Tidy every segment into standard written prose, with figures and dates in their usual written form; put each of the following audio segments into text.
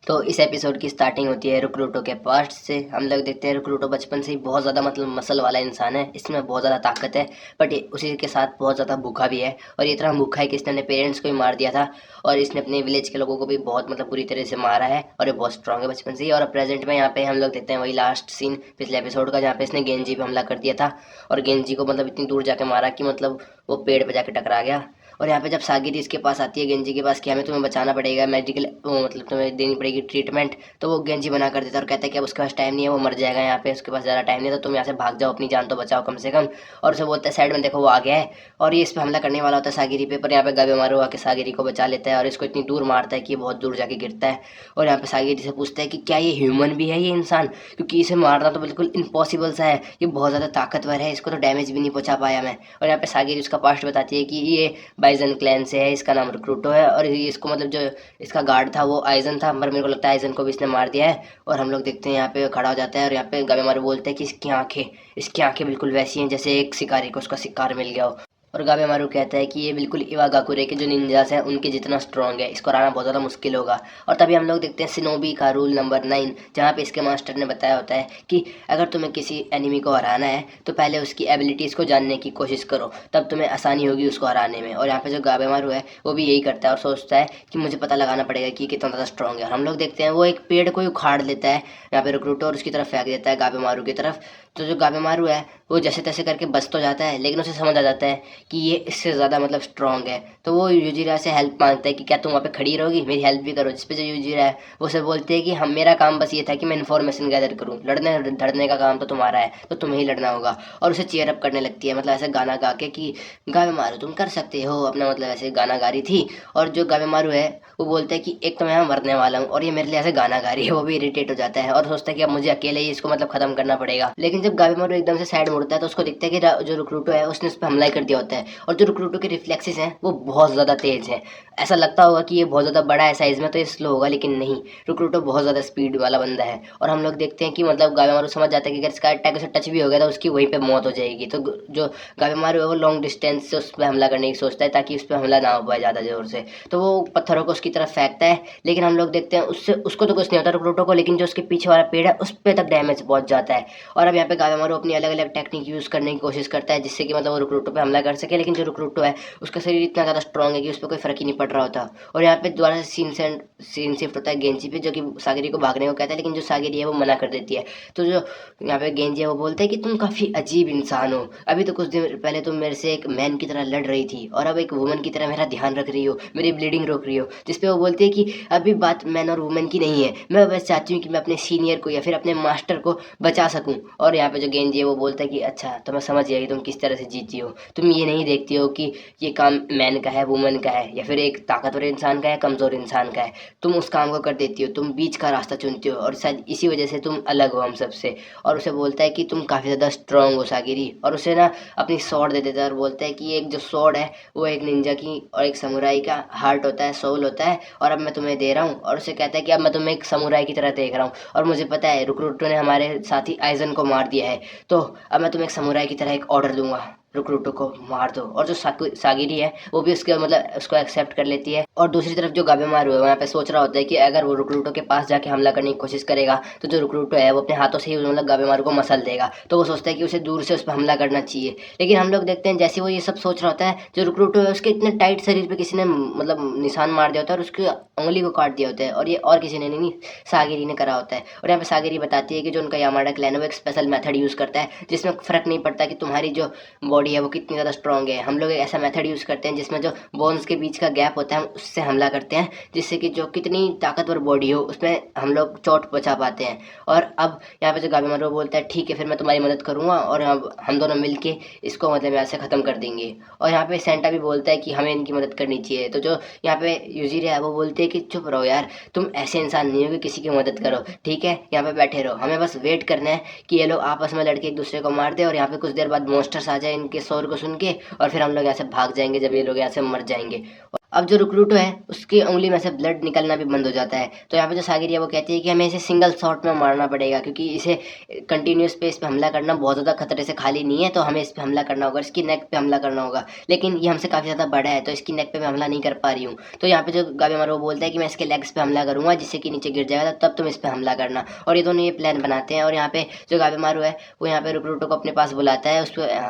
तो इस एपिसोड की स्टार्टिंग होती है रुक्रूटो के पास्ट से। हम लोग देखते हैं रुक्रूटो बचपन से ही बहुत ज़्यादा मतलब मसल वाला इंसान है, इसमें बहुत ज़्यादा ताकत है, बट उसी के साथ बहुत ज़्यादा भूखा भी है। और ये इतना भूखा है कि इसने अपने पेरेंट्स को भी मार दिया था और इसने अपने विलेज के लोगों को भी बहुत मतलब बुरी तरह से मारा है। और ये बहुत स्ट्रांग है बचपन से ही। और प्रेजेंट में यहाँ पे हम लोग देखते हैं वही लास्ट सीन पिछले एपिसोड का, जहाँ पे इसने गेंजी पे हमला कर दिया था और गेंजी को मतलब इतनी दूर जाके मारा कि मतलब वो पेड़ पे जाके टकरा गया। और यहाँ पे जब सागिरी इसके पास आती है गेंजी के पास कि हमें तुम्हें बचाना पड़ेगा, मेडिकल वो मतलब तुम्हें देनी पड़ेगी ट्रीटमेंट, तो वो गेंजी मना कर देता है और कहता है कि अब उसके पास टाइम नहीं है, वो मर जाएगा यहाँ पे, उसके पास ज़्यादा टाइम नहीं है, तो तुम यहाँ से भाग जाओ, अपनी जान तो बचाओ कम से कम। और उसे बोलता है साइड में देखो वो आ गया है, और ये इस पर हमला करने वाला होता है सागिरी पे, पर यहाँ पे गाबेमारू आके सागिरी को बचा लेता है और इसको इतनी दूर मारता है कि ये बहुत दूर जाके गिरता है। और यहाँ पे सागिरी से पूछता है कि क्या ये ह्यूमन भी है ये इंसान, क्योंकि इसे मारना तो बिल्कुल इम्पॉसिबल सा है, ये बहुत ज़्यादा ताकतवर है, इसको तो डैमेज भी नहीं पहुंचा पाया मैं। और यहाँ पे सागिरी उसका पास्ट बताती है कि ये बाइजन क्लैन से है, इसका नाम रिक्रूटो है, और इसको मतलब जो इसका गार्ड था वो आइजन था, पर मेरे को लगता है आइजन को भी इसने मार दिया है। और हम लोग देखते हैं यहाँ पे खड़ा हो जाता है और यहाँ पे गाबेमारू बोलते हैं कि इसकी आंखें बिल्कुल वैसी हैं जैसे एक शिकारी को उसका शिकार मिल गया हो। और गाबेमारू कहता है कि ये बिल्कुल इवागाकुरे के जो निंजास हैं उनके जितना स्ट्रांग है, इसको हराना बहुत ज़्यादा मुश्किल होगा। और तभी हम लोग देखते हैं सिनोबी का रूल नंबर 9, जहाँ पे इसके मास्टर ने बताया होता है कि अगर तुम्हें किसी एनिमी को हराना है तो पहले उसकी एबिलिटीज़ को जानने की कोशिश करो, तब तुम्हें आसानी होगी उसको हराने में। और यहाँ पे जो गाबेमारू है वो भी यही करता है और सोचता है कि मुझे पता लगाना पड़ेगा कि कितना ज़्यादा स्ट्रांग है। और हम लोग देखते हैं वो एक पेड़ को ही उखाड़ लेता है यहाँ पे रिक्रूटर, और उसकी तरफ फेंक देता है गाबेमारू की तरफ। तो जो गाबेमारू है वो जैसे तैसे करके बच तो जाता है, लेकिन उसे समझ आ जाता है कि ये इससे ज़्यादा मतलब स्ट्रांग है, तो वो यूजिरा से हेल्प मांगता है कि क्या तुम वहाँ पे खड़ी रहोगी, मेरी हेल्प भी करो। जिस पे जो यूजिरा है वो से बोलते हैं कि हम मेरा काम बस ये था कि मैं इन्फॉर्मेशन गैदर करूँ, लड़ने धड़ने का काम तो तुम्हारा है, तो तुम्हें ही लड़ना होगा। और उसे चेयर अप करने लगती है, मतलब ऐसे गाना गा के कि गाबेमारू तुम कर सकते हो अपना, मतलब ऐसे गाना गा रही थी। और जो गाबेमारू है वो बोलता है कि एक तो मैं यहाँ मरने वाला हूँ और ये मेरे लिए ऐसे गाना गा रही है, वो भी इरिटेट हो जाता है और सोचता है कि अब मुझे अकेले ही इसको मतलब खत्म करना पड़ेगा। लेकिन जब गाबेमारू एकदम से साइड मुड़ता है तो उसको दिखता है कि जो रिक्रूटो है उसने उस पर हमला ही कर दिया होता है, और जो रिक्रूटो के रिफ्लेक्सेस हैं वो बहुत ज़्यादा तेज हैं। ऐसा लगता होगा कि ये बहुत ज़्यादा बड़ा है साइज में तो ये स्लो होगा, लेकिन नहीं, रिक्रूटो बहुत ज़्यादा स्पीड वाला बंदा है। और हम लोग देखते हैं कि मतलब गाबेमारू समझ जाता है कि अगर इसका अटैक से टच भी हो गया तो उसकी वहीं पे मौत हो जाएगी। तो जो गाबेमारू है वो लॉन्ग डिस्टेंस से उस पर हमला करने की सोचता है ताकि उस पर हमला ना हो पाए ज़्यादा जोर से। तो वो पत्थरों को उसकी तरफ फेंकता है, लेकिन हम लोग देखते हैं उससे उसको तो कुछ नहीं होता रिक्रूटो को, लेकिन जो उसके पीछे वाला पेड़ है उस पर तक डैमेज पहुंच जाता है। और अब यहाँ पे गाबेमारू अपनी अलग अलग टेक्निक यूज़ करने की कोशिश करता है जिससे कि मतलब वो रिक्रूटो पे हमला कर सके, लेकिन जो रिक्रूटो है उसका शरीर इतना ज़्यादा स्ट्रॉन्ग है कि उस पर कोई फर्क ही नहीं पड़ रहा होता। और यहाँ पे दोबारा से सीन शिफ्ट होता है गेंजी पे, जो कि सागिरी को भागने को कहता है, लेकिन जो सागिरी है वो मना कर देती है। तो जो यहाँ पे गेंजी है वो बोलते हैं कि तुम काफ़ी अजीब इंसान हो, अभी तो कुछ दिन पहले तुम मेरे से एक मैन की तरह लड़ रही थी और अब एक वुमन की तरह मेरा ध्यान रख रही हो, मेरी ब्लीडिंग रोक रही हो। जिसपे वो बोलते हैं कि अभी बात मैन और वुमेन की नहीं है, मैं बस चाहती हूँ कि मैं अपने सीनियर को या फिर अपने मास्टर को बचा सकूँ। और यहाँ पे जो गेंजी है वो बोलता है कि अच्छा तो मैं समझ गया कि तुम किस तरह से जीती हो, तुम ये नहीं देखती हो कि ये काम मैन का है, वुमन का है, या फिर एक ताकतवर इंसान का है, कमज़ोर इंसान का है, तुम उस काम को कर देती हो, तुम बीच का रास्ता चुनती हो, और शायद इसी वजह से तुम अलग हो हम सबसे। और उसे बोलता है कि तुम काफ़ी ज़्यादा स्ट्रांग हो सागिरी, और उसे ना अपनी स्वॉर्ड दे देता है और बोलता है कि एक जो स्वॉर्ड है वो एक निंजा की और एक समुराई का हार्ट होता है, सोल होता है, और अब मैं तुम्हें दे रहा हूँ। और उसे कहता है कि अब मैं तुम्हें एक समुराई की तरह देख रहा हूँ, और मुझे पता है रिक्रूटो ने हमारे साथी आइजन को मार दिया है, तो अब मैं तुम्हें एक समुराई की तरह एक ऑर्डर दूंगा, रिक्रूटो को मार दो। और जो सागिरी है वो भी उसके मतलब उसको एक्सेप्ट कर लेती है। और दूसरी तरफ जो गाबेमारू है वहाँ पे सोच रहा होता है कि अगर वो रिक्रूटो के पास जाके हमला करने की कोशिश करेगा तो जो रिक्रूटो है वो अपने हाथों से ही मतलब गाबेमारू को मसल देगा, तो वो सोचता है कि उसे दूर से उस पर हमला करना चाहिए। लेकिन हम लोग देखते हैं जैसे वो ये सब सोच रहा होता है, जो रिक्रूटो है उसके इतने टाइट शरीर पे किसी ने मतलब निशान मार दिया होता है और उसकी उंगली को काट दिया होता है, और ये और किसी ने नहीं, सागिरी ने करा होता है। और यहाँ पे सागिरी बताती है कि जो उनका यामाडा क्लैन है वो एक स्पेशल मेथड यूज़ करता है जिसमें फ़र्क नहीं पड़ता कि तुम्हारी जो बॉडी है वो कितनी ज़्यादा स्ट्रांग है। हम लोग एक ऐसा मेथड यूज़ करते हैं जिसमें जो बोन्स के बीच का गैप होता है हम उससे हमला करते हैं, जिससे कि जो कितनी ताकतवर बॉडी हो उसमें हम लोग चोट पहुँचा पाते हैं। और अब यहाँ पे जो गाबेमारू बोलता है ठीक है फिर मैं तुम्हारी मदद करूँगा, और अब हम दोनों मिल के इसको मतलब यहाँ से ख़त्म कर देंगे। और यहाँ पे सेंटा भी बोलता है कि हमें इनकी मदद करनी चाहिए। तो जो यहाँ पे यूजिर है वो बोलते हैं कि चुप रहो यार, तुम ऐसे इंसान नहीं हो कि किसी की मदद करो, ठीक है यहाँ पे बैठे रहो, हमें बस वेट करना है कि ये लोग आपस में लड़के एक दूसरे को मार दे और यहाँ पे कुछ देर बाद मॉन्स्टर्स आ जाए इनके शोर को सुन के, और फिर हम लोग यहाँ से भाग जाएंगे जब ये लोग यहाँ से मर जाएंगे। अब जो रिक्रूटो है उसकी उंगली में से ब्लड निकलना भी बंद हो जाता है। तो यहाँ पे जो सागिर है वो कहती है कि हमें इसे सिंगल शॉट में मारना पड़ेगा, क्योंकि इसे कंटिन्यूस पे इस पे हमला करना बहुत ज़्यादा खतरे से खाली नहीं है, तो हमें इस पे हमला करना होगा, इसकी नेक पे हमला करना होगा। लेकिन ये हमसे काफ़ी ज़्यादा बड़ा है, तो इसकी नेक पे मैं हमला नहीं कर पा रही हूँ। तो यहाँ पे जो गाबेमारू वो बोलता है कि मैं इसके लेग्स पे हमला करूँगा, जिससे कि नीचे गिर जाएगा, तब तुम इस पे हमला करना। और ये दोनों ये प्लान बनाते हैं। और यहाँ पे जो गाबेमारू है वो यहाँ पे रिक्रूटो को अपने पास बुलाता है,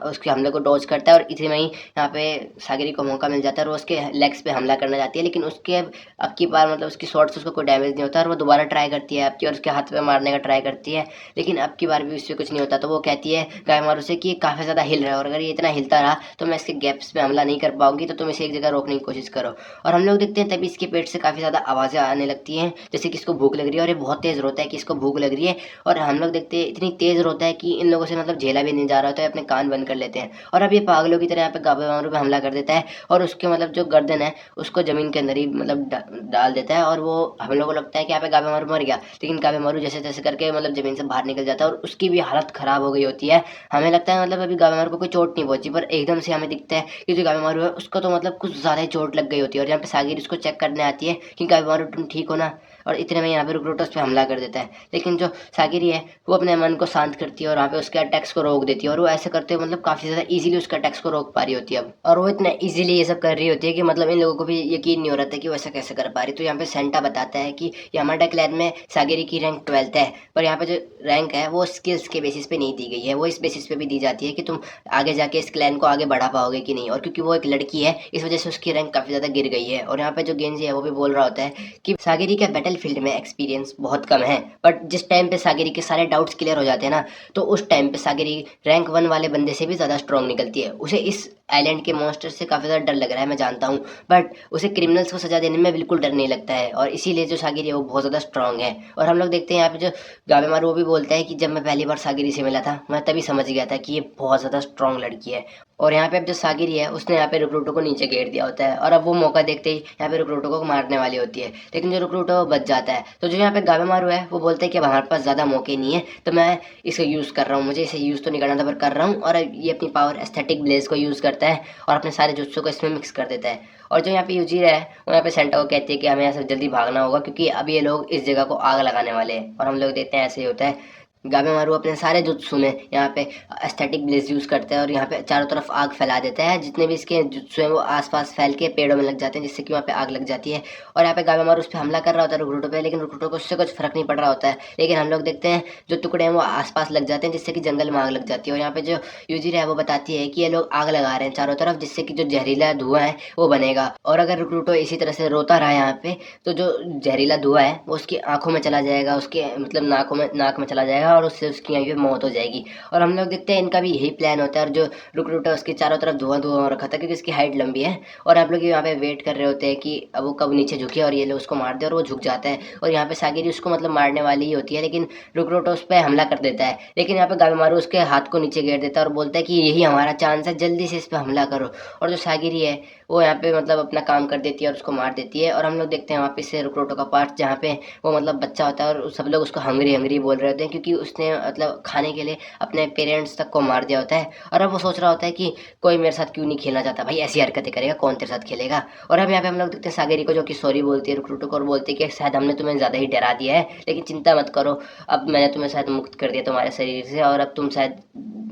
उसके हमले को डॉज करता है, और इसी में ही यहाँ पे सागिरी को मौका मिल जाता है और वो उसके लेग्स पे हमला करना चाहती है। लेकिन उसके अब की बार मतलब उसकी शॉट से उसको कोई डैमेज नहीं होता, और वो दोबारा ट्राई करती है आपकी, और उसके हाथ पे मारने का ट्राई करती है, लेकिन अब की बार भी उससे कुछ नहीं होता। तो वो कहती है गायमारू से कि ये काफ़ी ज़्यादा हिल रहा है, और अगर ये इतना हिलता रहा तो मैं इसके गैप्स पे हमला नहीं कर पाऊंगी, तो तुम इसे एक जगह रोकने की कोशिश करो। और हम लोग देखते हैं तभी इसके पेट से काफ़ी ज़्यादा आवाज़ें आने लगती हैं, जैसे कि इसको भूख लग रही है, और ये बहुत तेज़ रोता है कि इसको भूख लग रही है। और हम लोग देखते हैं इतनी तेज़ रोता है कि इन लोगों से मतलब झेला भी नहीं जा रहा होता है, अपने कान बंद कर लेते हैं। और अब ये पागलों की तरह यहाँ पे गाबेमारू पे हमला कर देता है, और उसके मतलब जो गर्दन है उसको ज़मीन के अंदर ही मतलब डाल देता है। और वो हम लोग को लगता है कि यहाँ पे गाबेमारू मर गया, लेकिन गाबेमारू जैसे तैसे करके मतलब ज़मीन से बाहर निकल जाता है, और उसकी भी हालत ख़राब हो गई होती है। हमें लगता है मतलब अभी गाबेमारू को कोई चोट नहीं पहुंची, पर एकदम से हमें दिखता है कि जो गाबेमारू है उसको तो मतलब कुछ ज़्यादा ही चोट लग गई होती है। और यहाँ पे सागिर उसको चेक करने आती है कि गाबेमारू तुम ठीक हो ना, और इतने में यहाँ पे रिक्रूटर्स पे हमला कर देता है। लेकिन जो सागिरी है वो अपने मन को शांत करती है, और वहाँ पे उसके अटैक्स को रोक देती है, और वो ऐसे करते हुए मतलब काफ़ी ज़्यादा इजीली उसके अटैक्स को रोक पा रही होती है अब। और वो इतना इजीली ये सब कर रही होती है कि मतलब इन लोगों को भी यकीन नहीं हो रहा था कि वो ऐसा कैसे कर पा रही। तो यहाँ पे सेंटा बताता है कि यामाडा क्लैन में सागिरी की रैंक 12th है, पर यहाँ पे जो रैंक है वो स्किल्स के बेसिस पे नहीं दी गई है, वो इस बेसिस पे भी दी जाती है कि तुम आगे जाके इस क्लैन को आगे बढ़ा पाओगे कि नहीं। और क्योंकि वो एक लड़की है इस वजह से उसकी रैंक काफ़ी ज़्यादा गिर गई है। और यहाँ पे जो गेंजी है वो भी बोल रहा होता है कि सागिरी का बैटल फील्ड में एक्सपीरियंस बहुत कम है, बट जिस टाइम पे सागिरी के सारे डाउट्स क्लियर हो जाते हैं ना, तो उस टाइम पे सागिरी रैंक 1 वाले बंदे से भी ज़्यादा स्ट्रॉन्ग निकलती है। उसे इस आइलैंड के मॉन्स्टर से काफ़ी ज़्यादा डर लग रहा है, मैं जानता हूँ, बट उसे क्रिमिनल्स को सजा देने में बिल्कुल डर नहीं लगता है, और इसीलिए जो सागिरी है वो बहुत ज़्यादा स्ट्रॉन्ग है। और हम लोग देखते हैं यहाँ पे जो गाबेमारू वो भी बोलता है कि जब मैं पहली बार सागिरी से मिला था मैं तभी समझ गया था कि ये बहुत ज़्यादा स्ट्रॉन्ग लड़की है। और यहाँ पे अब जो सागिरी है उसने यहाँ पे रिक्रूटो को नीचे घेर दिया होता है, और अब वो मौका देखते ही यहाँ पे रिक्रूटो को मारने वाली होती है, लेकिन जो रिक्रूटो बच जाता है। तो जो यहाँ पे गाबेमारू है वो बोलते हैं कि अब हमारे पास ज़्यादा मौके नहीं है, तो मैं इसे यूज़ कर रहा हूँ, मुझे इसे यूज़ तो नहीं करना था पर कर रहा हूँ। और ये अपनी पावर एस्थेटिक ब्लेज को यूज़ करता है और अपने सारे जुत्सु को इसमें मिक्स कर देता है। और जो यहाँ पे यूजीरा है वो यहाँ पे सेंटा को कहती है कि हमें यहाँ से जल्दी भागना होगा, क्योंकि अब ये लोग इस जगह को आग लगाने वाले हैं। और हम लोग देखते हैं ऐसे ही होता है, गाबेमारू अपने सारे जुत्सु में यहाँ पे एस्थेटिक ब्लेज यूज़ करता है, और यहाँ पे चारों तरफ आग फैला देता है। जितने भी इसके जुत्सु हैं वो आसपास फैल के पेड़ों में लग जाते हैं, जिससे कि वहाँ पे आग लग जाती है। और यहाँ पे गाबेमारू उस पर हमला कर रहा होता है रिक्रूटो पे, लेकिन रिक्रूटो को उससे कुछ फर्क नहीं पड़ रहा होता है। लेकिन हम लोग देखते हैं जो टुकड़े हैं वो आसपास लग जाते हैं, जिससे कि जंगल में आग लग जाती है। और यहाँ पे जो यूजीरा है वो बताती है कि ये लोग आग लगा रहे हैं चारों तरफ, जिससे कि जो जहरीला धुआं है वो बनेगा। और अगर रिक्रूटो इसी तरह से रोता रहा यहाँ पे, तो जो जहरीला धुआं है वो उसकी आंखों में चला जाएगा, उसके मतलब नाक में चला जाएगा, और उससे उसकी यहाँ पे मौत हो जाएगी। और हम लोग देखते हैं इनका भी यही प्लान होता है, और जो रिक्रूटर है उसके चारों तरफ धुआं धुआं हो रखा था, क्योंकि इसकी हाइट लंबी है। और आप लोग यहाँ पे वेट कर रहे होते हैं कि अब वो कब नीचे झुके और ये लोग उसको मार दे, और वो झुक जाता है। और यहाँ पे सागिरी उसको मतलब मारने वाली ही होती है, लेकिन रिक्रूटर उस पर हमला कर देता है। लेकिन यहाँ पे गाबेमारू उसके हाथ को नीचे घेर देता है और बोलता है कि यही हमारा चांस है, जल्दी से इस पर हमला करो। और जो सागिरी है वो यहाँ पे मतलब अपना काम कर देती है और उसको मार देती है। और हम लोग देखते हैं वापस से रिक्रूटर का पार्ट, जहाँ पे वो मतलब बच्चा होता है और सब लोग उसको हंगरी हंगरी बोल रहे होते हैं, क्योंकि उसने मतलब खाने के लिए अपने पेरेंट्स तक को मार दिया होता है। और अब वो सोच रहा होता है कि कोई मेरे साथ क्यों नहीं खेलना चाहता, भाई ऐसी हरकतें करेगा कौन तेरे साथ खेलेगा। और अब यहाँ पे हम लोग देखते हैं सागरी को, जो कि सॉरी बोलती है रिक्रूटर को और बोलती है कि शायद हमने तुम्हें ज़्यादा ही डरा दिया है, लेकिन चिंता मत करो, अब मैंने तुम्हें शायद मुक्त कर दिया तुम्हारे शरीर से, और अब तुम शायद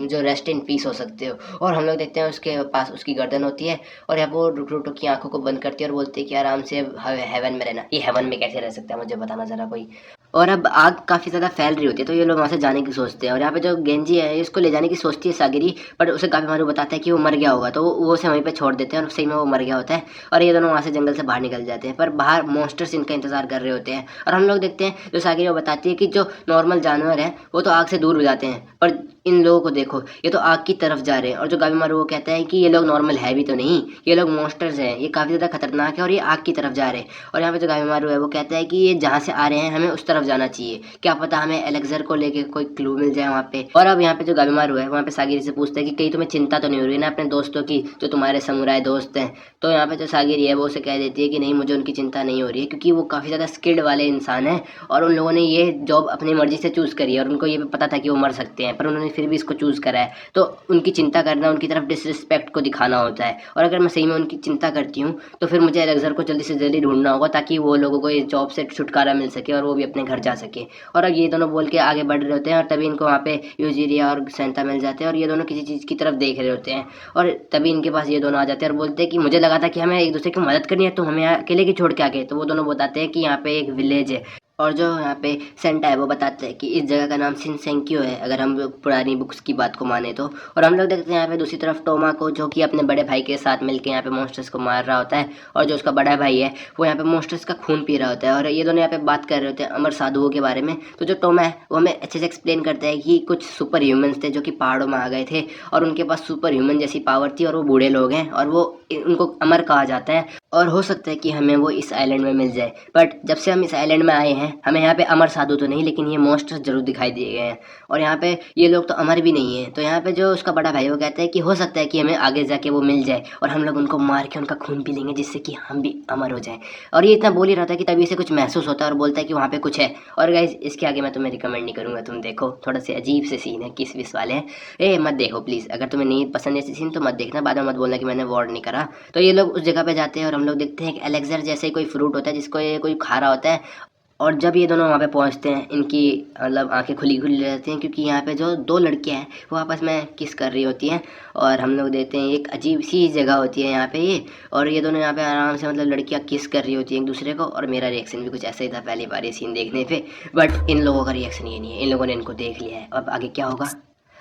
जो रेस्ट इन पीस हो सकते हो। और हम लोग देखते हैं उसके पास उसकी गर्दन होती है, और यहाँ वो रिक्रूटर की आंखों को बंद करती है और बोलती है कि आराम से हेवन में रहना। ये हेवन में कैसे रह सकता है, मुझे बताना ज़रा कोई। और अब आग काफ़ी ज़्यादा फैल रही होती है, तो ये लोग वहाँ से जाने की सोचते हैं। और यहाँ पे जो गेंजी है इसको ले जाने की सोचती है सागिरी, बट उसे गाबेमारू बताता है कि वो मर गया होगा, तो वो उसे वहीं पे छोड़ देते हैं, और सही में वो मर गया होता है। और ये दोनों वहाँ से जंगल से बाहर निकल जाते हैं, पर बाहर मॉन्स्टर्स इनका इंतजार कर रहे होते हैं। और हम लोग देखते हैं जो सागिरी वो बताती है कि जो नॉर्मल जानवर हैं वो तो आग से दूर हो जाते हैं, पर इन लोगों को देखो, ये तो आग की तरफ जा रहे हैं। और जो गाबेमारू वो कहता है कि ये लोग नॉर्मल है भी तो नहीं, ये लोग मॉन्स्टर्स हैं, ये काफ़ी ज़्यादा खतरनाक है और ये आग की तरफ जा रहे हैं। और यहाँ पे जो गाबेमारू है वो कहता है कि ये जहाँ से आ रहे हैं हमें उस तरफ जाना चाहिए, क्या पता हमें एलेक्जर को लेके कोई क्लू मिल जाए वहाँ पे। और अब यहाँ पे जो गाबेमारू है वहाँ पे सागिरी से पूछता है कि कहीं तुम्हें चिंता तो नहीं हो रही ना अपने दोस्तों की, जो तुम्हारे समुराय दोस्त हैं। तो यहाँ पे जो सागिरी है वो उसे कह देती है कि नहीं, मुझे उनकी चिंता नहीं हो रही है, क्योंकि वो काफ़ी ज़्यादा स्किल्ड वाले इंसान हैं, और उन लोगों ने ये जॉब अपनी मर्जी से चूज़ करी है, और उनको ये भी पता था कि वो मर सकते हैं, पर उन्होंने फिर भी इसको चूज़ करा है। तो उनकी चिंता करना, उनकी तरफ डिसरिस्पेक्ट को दिखाना होता है। और अगर मैं सही में उनकी चिंता करती हूँ तो फिर मुझे एलेक्ज़र को जल्दी से जल्दी ढूँढना होगा ताकि वो लोगों को इस जॉब से छुटकारा मिल सके और वो भी अपने घर जा सके। और अब ये दोनों बोल के आगे बढ़ रहे होते हैं और तभी इनको वहाँ पे यूजीरिया और सैंटा मिल जाते हैं और ये दोनों किसी चीज़ की तरफ देख रहे होते हैं। और तभी इनके पास ये दोनों आ जाते हैं और बोलते हैं कि मुझे लगा था कि हमें एक दूसरे की मदद करनी है, तो हमें यहाँ अकेले क्यों छोड़ के आ गए? तो वो दोनों बताते हैं कि यहाँ पे एक विलेज है और जो यहाँ पे सेंटा है वो बताते हैं कि इस जगह का नाम सिनसेंक्यो है, अगर हम लोग पुरानी बुक्स की बात को माने तो। और हम लोग देखते हैं यहाँ पे दूसरी तरफ टोमा को, जो कि अपने बड़े भाई के साथ मिलकर यहाँ पे मॉन्स्टर्स को मार रहा होता है और जो उसका बड़ा भाई है वो यहाँ पे मॉन्स्टर्स का खून पी रहा होता है। और ये दोनों यहाँ पे बात कर रहे होते हैं अमर साधुओं के बारे में। तो जो टोमा है वो हमें अच्छे से एक्सप्लेन करता है कि कुछ सुपर ह्यूमंस थे जो कि पहाड़ों में आ गए थे और उनके पास सुपर ह्यूमन जैसी पावर थी और वो बूढ़े लोग हैं और वो उनको अमर कहा जाता है और हो सकता है कि हमें वो इस आइलैंड में मिल जाए। बट जब से हम इस आइलैंड में आए हैं हमें यहाँ पे अमर साधु तो नहीं, लेकिन ये मॉन्स्टर्स जरूर दिखाई दिए गए हैं और यहाँ पे ये लोग तो अमर भी नहीं है। तो यहाँ पे जो उसका बड़ा भाई वो कहता है कि हो सकता है कि हमें आगे जाके वो मिल जाए और हम लोग उनको मार के उनका खून पी लेंगे जिससे कि हम भी अमर हो जाए। और ये इतना बोल ही रहा था कि तभी से कुछ महसूस होता है और बोलता है कि वहाँ पे कुछ है। और गाइज इसके आगे मैं तुम्हें रिकमेंड नहीं करूँगा, तुम देखो, थोड़ा से अजीब से सीन है, किस विस वाले हैं। ए मत देखो प्लीज़, अगर तुम्हें नहीं पसंद ऐसे सीन तो मत देखना, बाद में मत बोलना कि मैंने वार्न नहीं करा। तो ये लोग उस जगह पे जाते हैं और हम लोग देखते हैं कि एलेक्ज़र जैसे कोई फ्रूट होता है जिसको ये कोई खा रहा होता है। और जब ये दोनों वहाँ पे पहुँचते हैं इनकी मतलब आंखें खुली खुली रहती हैं क्योंकि यहाँ पे जो दो लड़कियाँ हैं वो आपस में किस कर रही होती हैं। और हम लोग देखते हैं एक अजीब सी जगह होती है यहाँ पे ये, और ये दोनों यहाँ पे आराम से मतलब लड़कियाँ किस कर रही होती हैं एक दूसरे को। और मेरा रिएक्शन भी कुछ ऐसा ही था पहली बार ये सीन देखने पे। बट इन लोगों का रिएक्शन ये नहीं है, इन लोगों ने इनको देख लिया है। अब आगे क्या होगा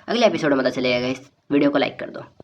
अगले एपिसोड में पता चलेगा। इस वीडियो को लाइक कर दो।